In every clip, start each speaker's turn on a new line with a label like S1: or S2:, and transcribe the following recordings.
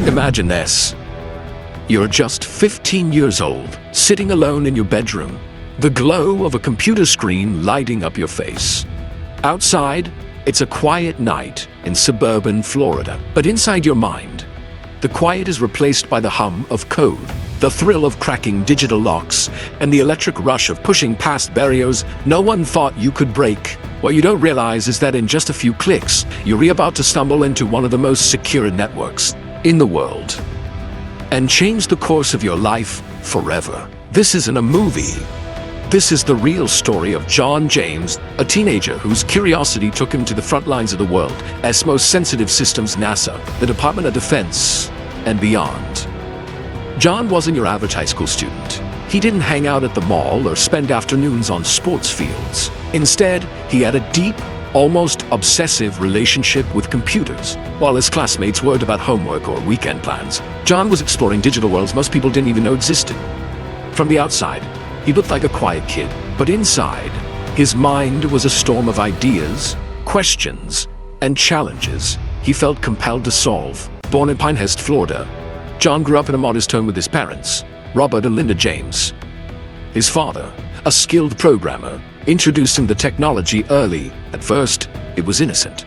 S1: Imagine this. You're just 15 years old, sitting alone in your bedroom, the glow of a computer screen lighting up your face. Outside, it's a quiet night in suburban Florida, but inside your mind, the quiet is replaced by the hum of code, the thrill of cracking digital locks, and the electric rush of pushing past barriers no one thought you could break. What you don't realize is that in just a few clicks, you're about to stumble into one of the most secure networks in the world and change the course of your life forever. This isn't a movie. This is the real story of John James, a teenager whose curiosity took him to the front lines of the world's most sensitive systems, NASA, the Department of Defense, and beyond. John wasn't your average high school student. He didn't hang out at the mall or spend afternoons on sports fields. Instead, he had a deep, almost obsessive relationship with computers. While his classmates worried about homework or weekend plans, John was exploring digital worlds most people didn't even know existed. From the outside, he looked like a quiet kid, but inside, his mind was a storm of ideas, questions, and challenges he felt compelled to solve. Born in Pinehurst, Florida, John grew up in a modest home with his parents, Robert and Linda James. His father, a skilled programmer, introduced him to technology early. At first, it was innocent.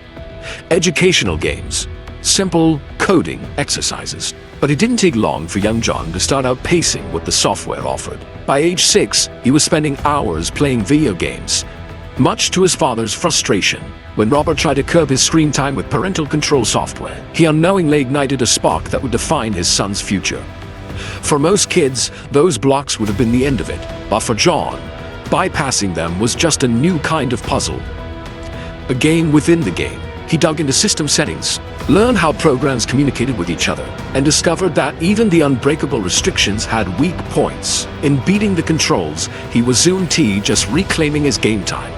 S1: Educational games, simple coding exercises. But it didn't take long for young John to start outpacing what the software offered. By age 6, he was spending hours playing video games, much to his father's frustration. When Robert tried to curb his screen time with parental control software, he unknowingly ignited a spark that would define his son's future. For most kids, those blocks would have been the end of it, but for John, bypassing them was just a new kind of puzzle. A game within the game. He dug into system settings, learned how programs communicated with each other, and discovered that even the unbreakable restrictions had weak points. In beating the controls, he was soon-to just reclaiming his game time.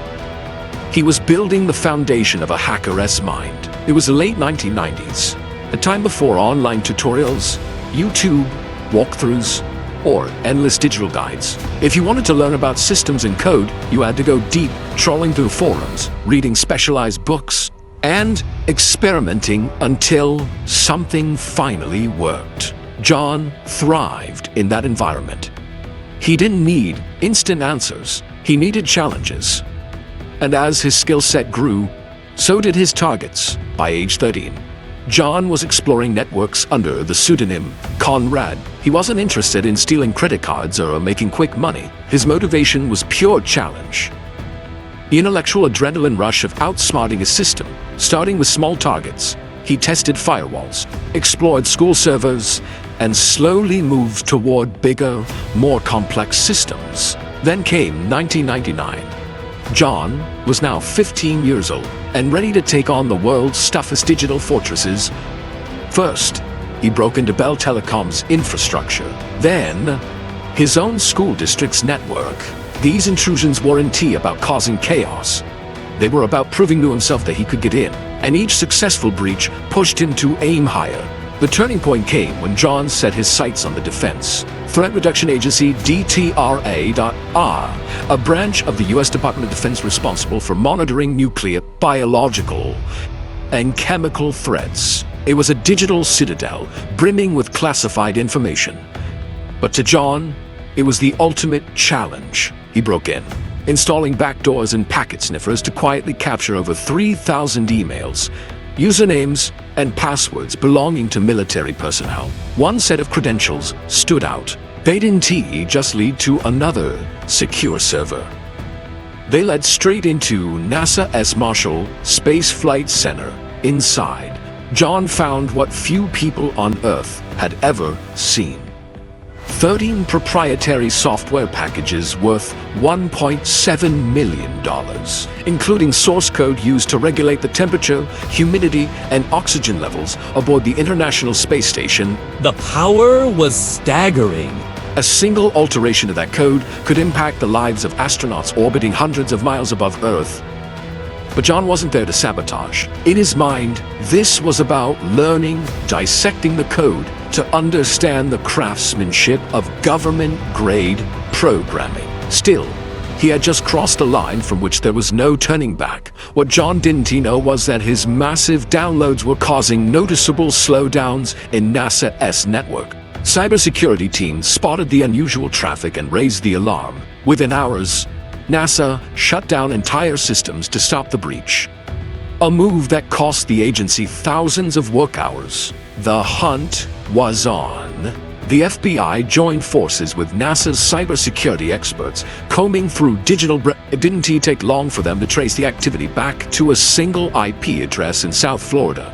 S1: He was building the foundation of a hacker's mind. It was the late 1990s, a time before online tutorials, YouTube, walkthroughs, or endless digital guides. If you wanted to learn about systems and code, you had to go deep, trawling through forums, reading specialized books, and experimenting until something finally worked. John thrived in that environment. He didn't need instant answers. He needed challenges. And as his skill set grew, so did his targets. By age 13, John was exploring networks under the pseudonym Conrad. He wasn't interested in stealing credit cards or making quick money. His motivation was pure challenge. The intellectual adrenaline rush of outsmarting his system. Starting with small targets, he tested firewalls, explored school servers, and slowly moved toward bigger, more complex systems. Then came 1999. John was now 15 years old and ready to take on the world's toughest digital fortresses. First, he broke into Bell Telecom's infrastructure. Then, his own school district's network. These intrusions weren't about causing chaos. They were about proving to himself that he could get in, and each successful breach pushed him to aim higher. The turning point came when John set his sights on the defense. Threat Reduction Agency DTRA.R, a branch of the U.S. Department of Defense responsible for monitoring nuclear, biological, and chemical threats. It was a digital citadel brimming with classified information. But to John, it was the ultimate challenge. He broke in, installing backdoors and packet sniffers to quietly capture over 3,000 emails, usernames, and passwords belonging to military personnel. One set of credentials stood out. They didn't just lead to another secure server. They led straight into NASA's Marshall Space Flight Center. Inside, John found what few people on Earth had ever seen. 13 proprietary software packages worth $1.7 million, including source code used to regulate the temperature, humidity, and oxygen levels aboard the International Space Station.
S2: The power was staggering.
S1: A single alteration of that code could impact the lives of astronauts orbiting hundreds of miles above Earth. But John wasn't there to sabotage. In his mind, this was about learning, dissecting the code to understand the craftsmanship of government-grade programming. Still, He had just crossed a line from which there was no turning back. What John didn't know was that his massive downloads were causing noticeable slowdowns in NASA's network. Cybersecurity teams spotted the unusual traffic and raised the alarm. Within hours, NASA shut down entire systems to stop the breach. A move that cost the agency thousands of work hours. The hunt was on. The FBI joined forces with NASA's cybersecurity experts, combing through digital. It didn't take long for them to trace the activity back to a single IP address in South Florida,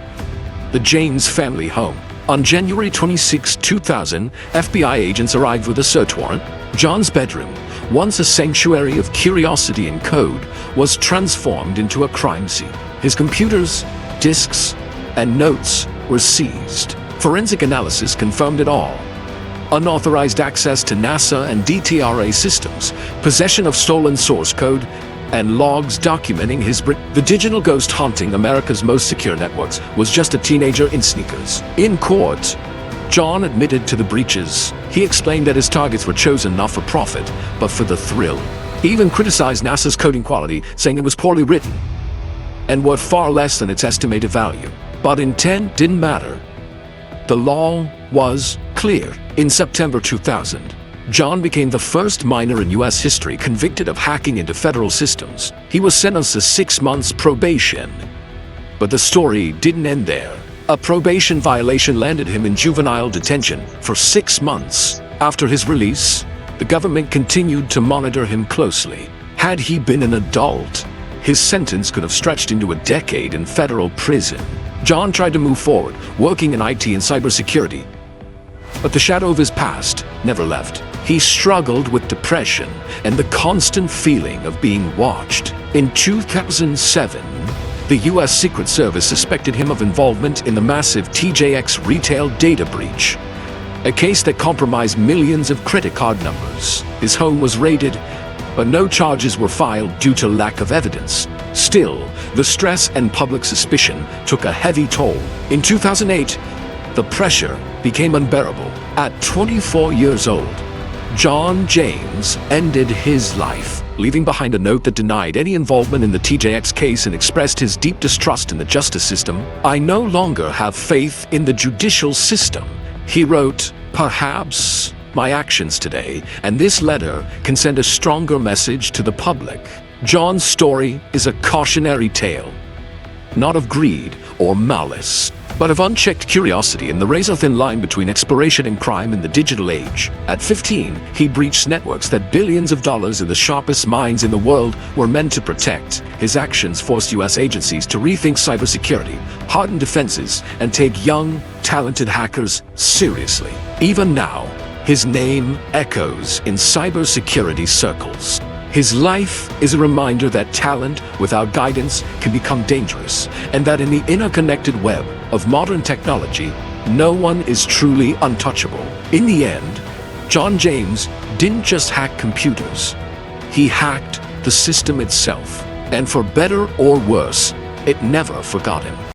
S1: the James family home. On January 26, 2000, FBI agents arrived with a search warrant. John's bedroom, once a sanctuary of curiosity and code, was transformed into a crime scene. His computers, disks, and notes were seized. Forensic analysis confirmed it all. Unauthorized access to NASA and DTRA systems, possession of stolen source code, and logs documenting his the digital ghost haunting America's most secure networks was just a teenager in sneakers. In court, John admitted to the breaches. He explained that his targets were chosen not for profit, but for the thrill. He even criticized NASA's coding quality, saying it was poorly written and worth far less than its estimated value. But intent didn't matter. The law was clear. In September 2000, John became the first miner in U.S. history convicted of hacking into federal systems. He was sentenced to 6 months probation. But the story didn't end there. A probation violation landed him in juvenile detention for 6 months. After his release, the government continued to monitor him closely. Had he been an adult, his sentence could have stretched into a decade in federal prison. John tried to move forward, working in IT and cybersecurity, but the shadow of his past never left. He struggled with depression and the constant feeling of being watched. In 2007, the U.S. Secret Service suspected him of involvement in the massive TJX retail data breach, a case that compromised millions of credit card numbers. His home was raided, but no charges were filed due to lack of evidence. Still, the stress and public suspicion took a heavy toll. In 2008, the pressure became unbearable. At 24 years old, John James ended his life, leaving behind a note that denied any involvement in the TJX case and expressed his deep distrust in the justice system. "I no longer have faith in the judicial system," he wrote. "Perhaps my actions today and this letter can send a stronger message to the public." John's story is a cautionary tale, not of greed or malice, but of unchecked curiosity and the razor-thin line between exploration and crime in the digital age. At 15, he breached networks that billions of dollars in the sharpest minds in the world were meant to protect. His actions forced U.S. agencies to rethink cybersecurity, harden defenses, and take young, talented hackers seriously. Even now, his name echoes in cybersecurity circles. His life is a reminder that talent without guidance can become dangerous, and that in the interconnected web of modern technology, no one is truly untouchable. In the end, John James didn't just hack computers. He hacked the system itself, and for better or worse, it never forgot him.